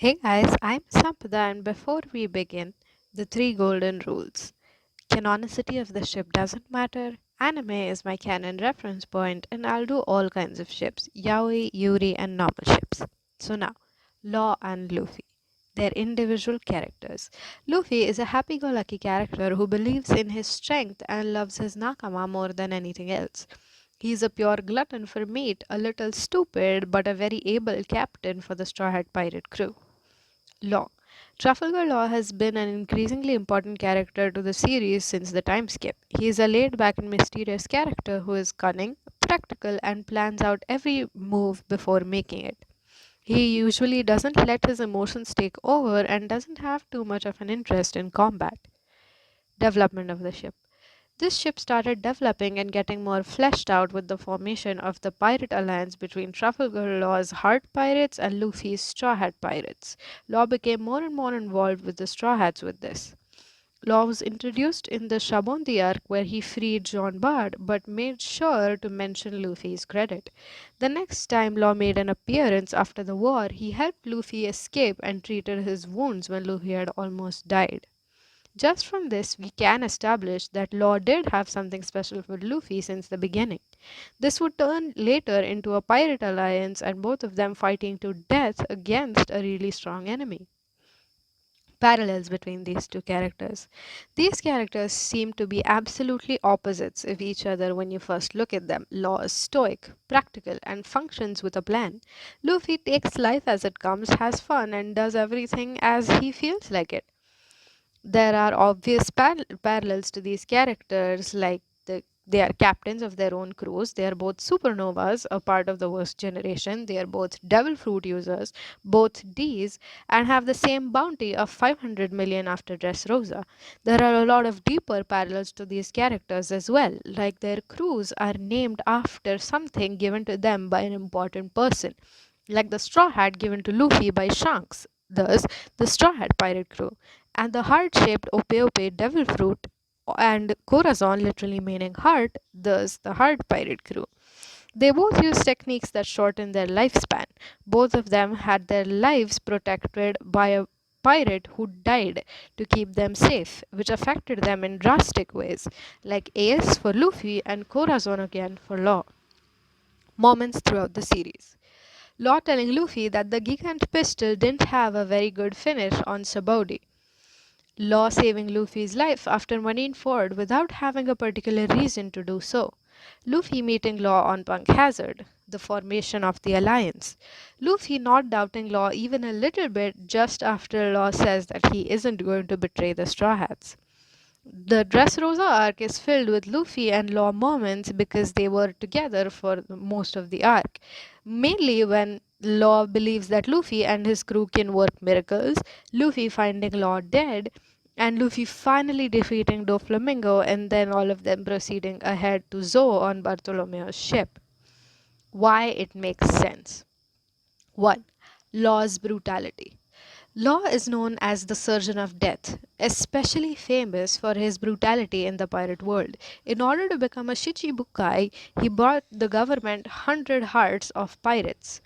Hey guys, I'm Sampada, and before we begin, the three golden rules. Canonicity of the ship doesn't matter. Anime is my canon reference point, and I'll do all kinds of ships yaoi, yuri, and normal ships. So now, Law and Luffy. Their individual characters. Luffy is a happy go lucky character who believes in his strength and loves his nakama more than anything else. He's a pure glutton for meat, a little stupid, but a very able captain for the Straw Hat pirate crew. Law. Trafalgar Law has been an increasingly important character to the series since the time skip. He is a laid back and mysterious character who is cunning, practical, and plans out every move before making it. He usually doesn't let his emotions take over and doesn't have too much of an interest in combat. Development of the ship. This ship started developing and getting more fleshed out with the formation of the pirate alliance between Trafalgar Law's Heart Pirates and Luffy's Straw Hat Pirates. Law became more and more involved with the Straw Hats with this. Law was introduced in the Shabondi arc where he freed John Bard but made sure to mention Luffy's credit. The next time Law made an appearance after the war, he helped Luffy escape and treated his wounds when Luffy had almost died. Just from this, we can establish that Law did have something special for Luffy since the beginning. This would turn later into a pirate alliance and both of them fighting to death against a really strong enemy. Parallels between these two characters. These characters seem to be absolutely opposites of each other when you first look at them. Law is stoic, practical, and functions with a plan. Luffy takes life as it comes, has fun, and does everything as he feels like it. There are obvious parallels to these characters, like they are captains of their own crews. They are both supernovas, a part of the worst generation. They are both devil fruit users, both Ds, and have the same bounty of 500 million after Dressrosa. There are a lot of deeper parallels to these characters as well, like their crews are named after something given to them by an important person, like the straw hat given to Luffy by Shanks, thus the Straw Hat Pirate Crew, and the heart-shaped Ope Devil Fruit and Corazon literally meaning heart, thus the Heart Pirate Crew. They both use techniques that shorten their lifespan. Both of them had their lives protected by a pirate who died to keep them safe, which affected them in drastic ways, like Ace for Luffy and Corazon again for Law. Moments throughout the series. Law telling Luffy that the Gigant pistol didn't have a very good finish on Sabaody. Law saving Luffy's life after Marineford without having a particular reason to do so. Luffy meeting Law on Punk Hazard. The formation of the alliance. Luffy not doubting Law even a little bit just after Law says that he isn't going to betray the Straw Hats. The Dressrosa arc is filled with Luffy and Law moments because they were together for most of the arc. Mainly when Law believes that Luffy and his crew can work miracles, Luffy finding Law dead, and Luffy finally defeating Doflamingo, and then all of them proceeding ahead to Zou on Bartolomeo's ship. Why it makes sense. 1. Law's brutality. Law is known as the Surgeon of Death, especially famous for his brutality in the pirate world. In order to become a Shichibukai, he brought the government 100 hearts of pirates.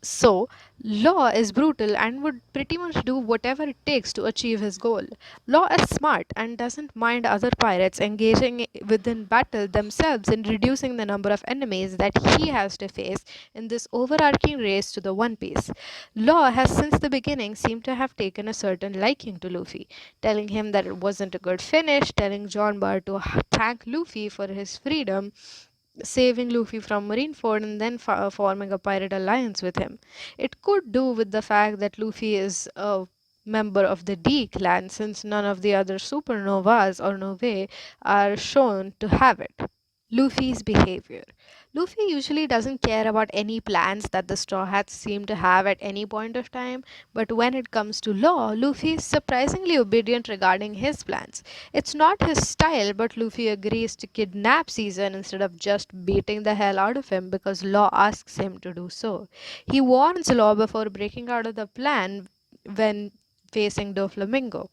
So, Law is brutal and would pretty much do whatever it takes to achieve his goal. Law is smart and doesn't mind other pirates engaging within battle themselves in reducing the number of enemies that he has to face in this overarching race to the One Piece. Law has since the beginning seemed to have taken a certain liking to Luffy, telling him that it wasn't a good finish, telling John Bar to thank Luffy for his freedom, saving Luffy from Marineford and then forming a pirate alliance with him. It could do with the fact that Luffy is a member of the D clan since none of the other supernovas or novae are shown to have it. Luffy's behavior. Luffy usually doesn't care about any plans that the Straw Hats seem to have at any point of time, but when it comes to Law, Luffy is surprisingly obedient regarding his plans. It's not his style, but Luffy agrees to kidnap Caesar instead of just beating the hell out of him because Law asks him to do so. He warns Law before breaking out of the plan when facing Doflamingo.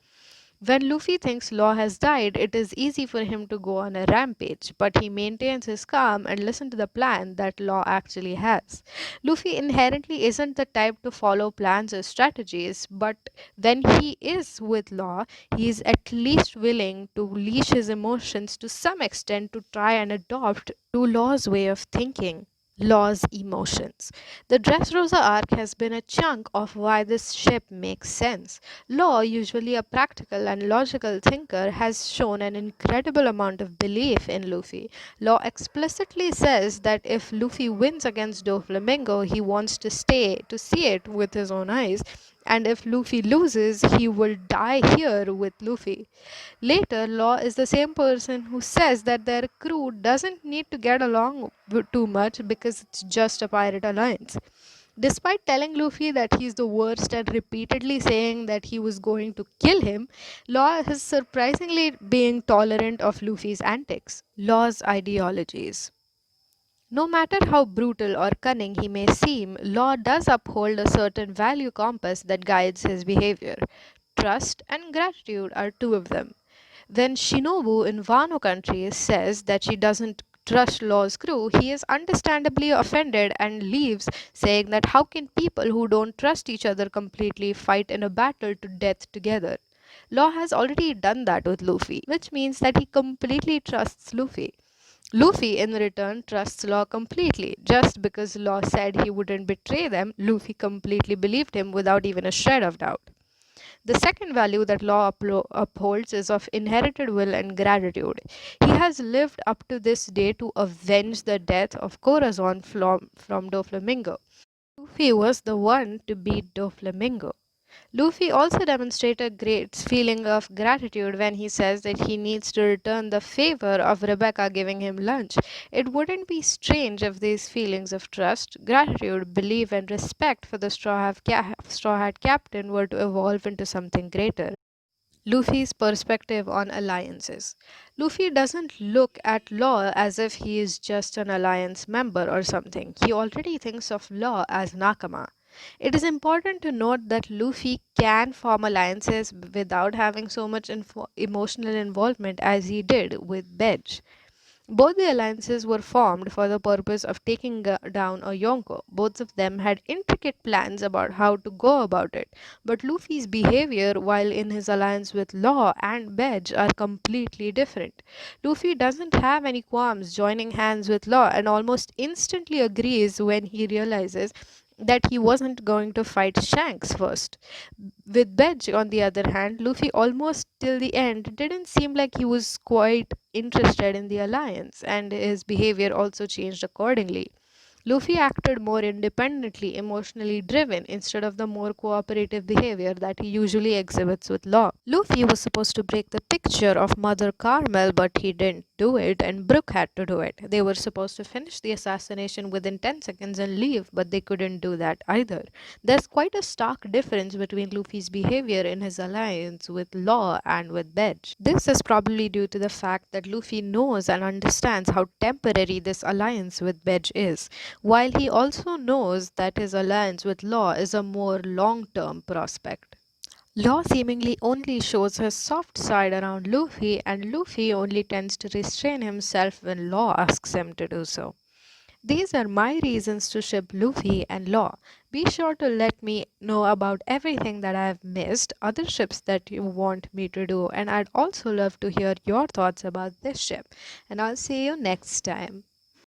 When Luffy thinks Law has died, it is easy for him to go on a rampage, but he maintains his calm and listen to the plan that Law actually has. Luffy inherently isn't the type to follow plans or strategies, but when he is with Law, he is at least willing to leash his emotions to some extent to try and adopt to Law's way of thinking. Law's emotions. The Dressrosa arc has been a chunk of why this ship makes sense. Law, usually a practical and logical thinker, has shown an incredible amount of belief in Luffy. Law explicitly says that if Luffy wins against Doflamingo, he wants to stay to see it with his own eyes, and if Luffy loses, he will die here with Luffy. Later, Law is the same person who says that their crew doesn't need to get along too much because it's just a pirate alliance. Despite telling Luffy that he's the worst and repeatedly saying that he was going to kill him, Law is surprisingly being tolerant of Luffy's antics. Law's ideologies. No matter how brutal or cunning he may seem, Law does uphold a certain value compass that guides his behavior. Trust and gratitude are two of them. When Shinobu in Wano country says that she doesn't trust Law's crew, he is understandably offended and leaves, saying that how can people who don't trust each other completely fight in a battle to death together? Law has already done that with Luffy, which means that he completely trusts Luffy. Luffy, in return, trusts Law completely. Just because Law said he wouldn't betray them, Luffy completely believed him without even a shred of doubt. The second value that Law upholds is of inherited will and gratitude. He has lived up to this day to avenge the death of Corazon from Doflamingo. Luffy was the one to beat Doflamingo. Luffy also demonstrates a great feeling of gratitude when he says that he needs to return the favor of Rebecca giving him lunch. It wouldn't be strange if these feelings of trust, gratitude, belief, and respect for the Straw Hat Captain were to evolve into something greater. Luffy's perspective on alliances. Luffy doesn't look at Law as if he is just an alliance member or something. He already thinks of Law as Nakama. It is important to note that Luffy can form alliances without having so much emotional involvement as he did with Bedge. Both the alliances were formed for the purpose of taking down a Yonko. Both of them had intricate plans about how to go about it, but Luffy's behavior while in his alliance with Law and Bedge are completely different. Luffy doesn't have any qualms joining hands with Law and almost instantly agrees when he realizes that he wasn't going to fight Shanks first. With Bedge, on the other hand, Luffy almost till the end didn't seem like he was quite interested in the alliance, and his behavior also changed accordingly. Luffy acted more independently, emotionally driven, instead of the more cooperative behavior that he usually exhibits with Law. Luffy was supposed to break the picture of Mother Carmel, but he didn't do it, and Brook had to do it. They were supposed to finish the assassination within 10 seconds and leave, but they couldn't do that either. There's quite a stark difference between Luffy's behavior in his alliance with Law and with Bedge. This is probably due to the fact that Luffy knows and understands how temporary this alliance with Bedge is, while he also knows that his alliance with Law is a more long term prospect. Law seemingly only shows his soft side around Luffy, and Luffy only tends to restrain himself when Law asks him to do so. These are my reasons to ship Luffy and Law. Be sure to let me know about everything that I have missed, other ships that you want me to do, and I'd also love to hear your thoughts about this ship. And I'll see you next time.